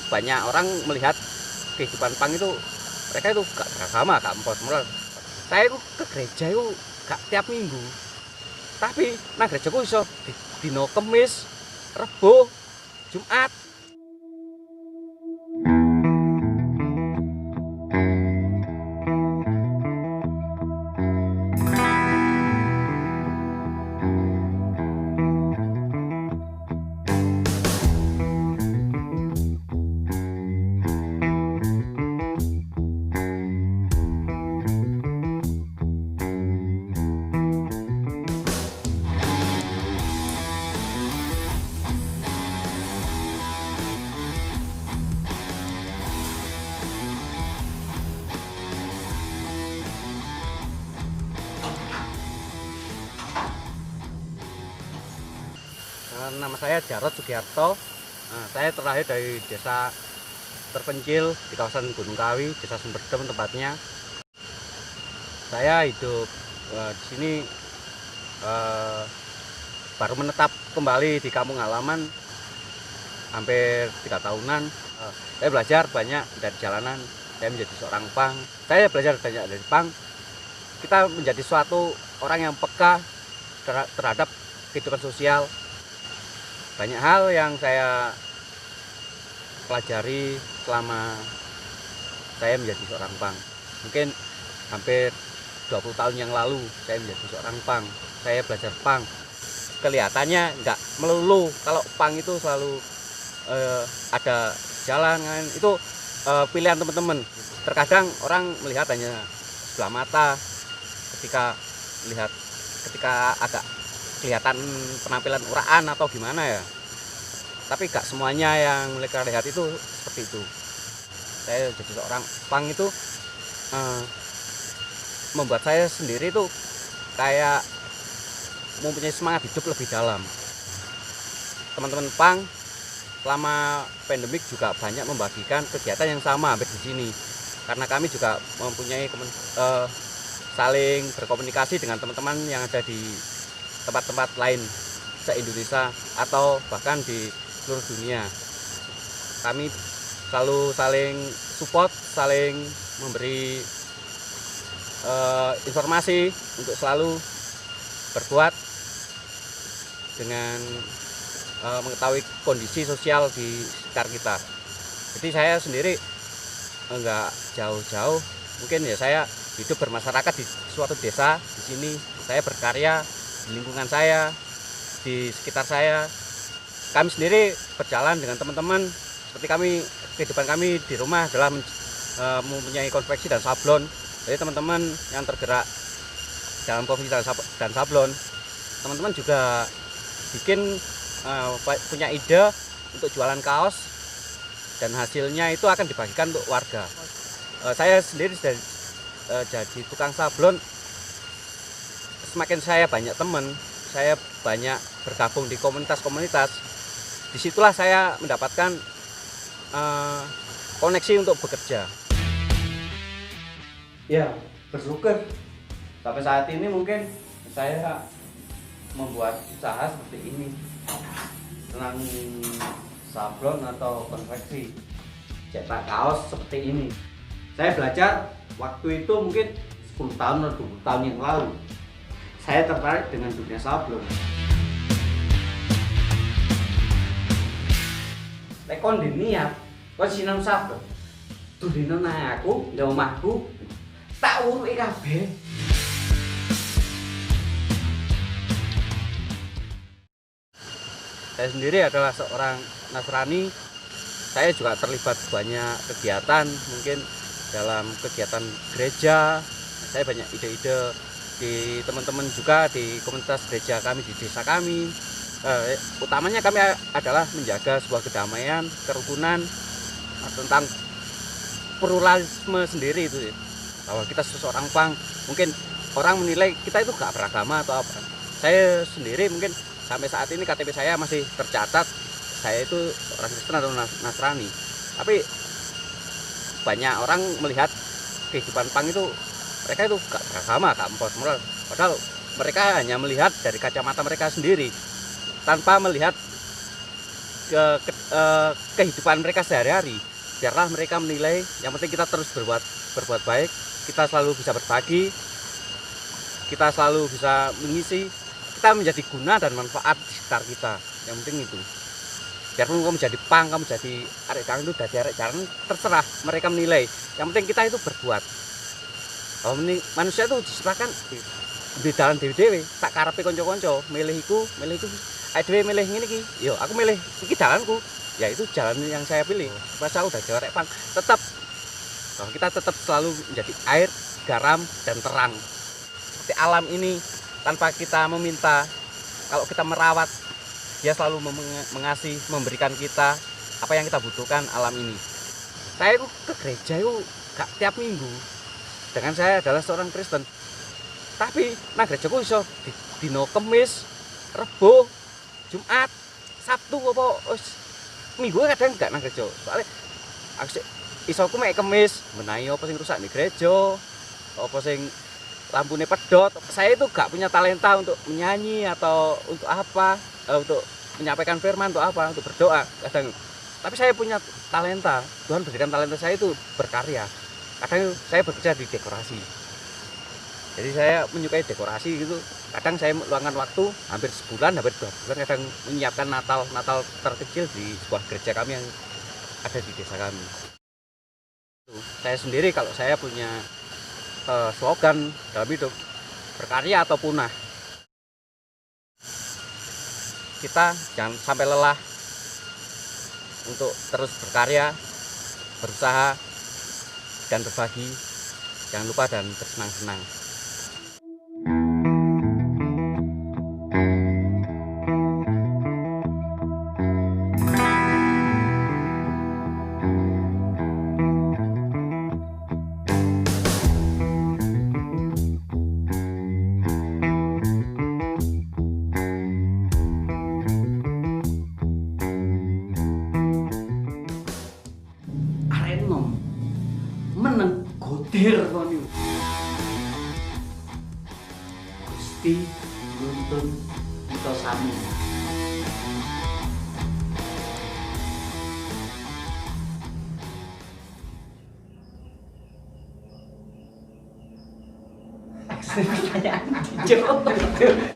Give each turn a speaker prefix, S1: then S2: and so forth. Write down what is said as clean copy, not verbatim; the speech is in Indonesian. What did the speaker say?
S1: banyak orang melihat kehidupan pang itu mereka itu gak beragama, gak moral. Saya itu ke gereja itu gak tiap minggu, tapi nang gerejaku iso dino Kemis, Rebo, Jumat. Nama saya Jarod Sugiarto. Saya terlahir dari desa terpencil di kawasan Gunung Kawi, desa Sumberdem tempatnya. Saya hidup di sini baru menetap kembali di kampung halaman hampir 3 tahunan. Saya belajar banyak dari jalanan. Saya menjadi seorang pang. Saya belajar banyak dari pang. Kita menjadi suatu orang yang peka terhadap kehidupan sosial. Banyak hal yang saya pelajari selama saya menjadi seorang pang. Mungkin hampir 20 tahun yang lalu saya menjadi seorang pang. Saya belajar pang. Kelihatannya nggak melulu kalau pang itu selalu ada jalan kan. Itu pilihan teman-teman. Terkadang orang melihat hanya sebelah mata ketika agak kelihatan penampilan uraan atau gimana ya, tapi gak semuanya yang mereka lihat itu seperti itu. Saya jadi seorang pang itu membuat saya sendiri tuh kayak mempunyai semangat hidup lebih dalam. Teman-teman pang selama pandemik juga banyak membagikan kegiatan yang sama hampir di sini, karena kami juga mempunyai saling berkomunikasi dengan teman-teman yang ada di tempat-tempat lain se-Indonesia atau bahkan di seluruh dunia. Kami selalu saling support, saling memberi informasi untuk selalu berbuat dengan mengetahui kondisi sosial di sekitar kita. Jadi saya sendiri enggak jauh-jauh, mungkin ya saya hidup bermasyarakat di suatu desa di sini. Saya berkarya di lingkungan saya, di sekitar saya. Kami sendiri berjalan dengan teman-teman, seperti kehidupan kami di rumah adalah mempunyai konveksi dan sablon. Jadi teman-teman yang tergerak dalam konveksi dan sablon, teman-teman juga bikin punya ide untuk jualan kaos, dan hasilnya itu akan dibagikan untuk warga. Saya sendiri jadi tukang sablon. Semakin saya banyak teman, saya banyak bergabung di komunitas-komunitas. Disitulah saya mendapatkan koneksi untuk bekerja. Ya, bersyukur sampai saat ini mungkin saya membuat usaha seperti ini, tentang sablon atau konveksi, cetak kaos seperti ini. Saya belajar waktu itu mungkin 10 tahun atau 20 tahun yang lalu. Saya tertarik dengan dunia sablon. Lek kon niat, kon sinau sablon. Dudine nang aku, nang omahku, tak uruki kabeh. Saya sendiri adalah seorang Nasrani. Saya juga terlibat banyak kegiatan, mungkin dalam kegiatan gereja. Saya banyak ide-ide di teman-teman juga di komunitas gereja kami di desa kami. Utamanya kami adalah menjaga sebuah kedamaian, kerukunan, tentang pluralisme sendiri itu, bahwa kita seseorang pang. Mungkin orang menilai kita itu gak beragama atau apa. Saya sendiri mungkin sampai saat ini KTP saya masih tercatat saya itu orang Kristen atau Nasrani, tapi banyak orang melihat kehidupan pang itu mereka itu gak beragama, gak moral. Padahal mereka hanya melihat dari kacamata mereka sendiri, tanpa melihat kehidupan mereka sehari-hari. Biarlah mereka menilai, yang penting kita terus berbuat baik, kita selalu bisa berbagi, kita selalu bisa mengisi, kita menjadi guna dan manfaat di sekitar kita. Yang penting itu. Biarpun kamu jadi pang, kamu jadi arek jalan itu dari arek jalan, terserah mereka menilai. Yang penting kita itu berbuat. Kalau manusia itu diciptakan di dalam dewe-dewe, tak karepe kanca-kanca, milih iku, awake dhewe milih ngene iki. Yo, aku milih iki jalanku. Ya itu jalan yang saya pilih. Pas aku udah arek pang, tetap bahwa kita tetap selalu menjadi air, garam dan terang. Seperti alam ini tanpa kita meminta, kalau kita merawat, dia selalu mengasih, memberikan kita apa yang kita butuhkan alam ini. Saya itu ke gereja itu gak tiap minggu. Dengan saya adalah seorang Kristen. Tapi nang gerejaku iso dino Kamis, Rebo, Jumat, Sabtu apa minggu kadang gak nang gereja. Soalnya aku iso aku mek Kamis menahi apa sing rusak di gereja, apa sing lampune pedot. Saya itu gak punya talenta untuk menyanyi atau untuk apa, untuk menyampaikan firman, untuk apa, untuk berdoa kadang. Tapi saya punya talenta. Tuhan berikan talenta saya itu berkarya. Kadang saya bekerja di dekorasi. Jadi saya menyukai dekorasi gitu. Kadang saya meluangkan waktu hampir sebulan, hampir 2 bulan kadang menyiapkan Natal terkecil di sebuah gereja kami yang ada di desa kami. Saya sendiri kalau saya punya slogan dalam hidup, berkarya atau punah. Kita jangan sampai lelah untuk terus berkarya, berusaha dan berbagi. Jangan lupa dan bersenang-senang. Arenom meneng godir kon niku. Gusti nuntun kita sami. Pertanyaan dijawab.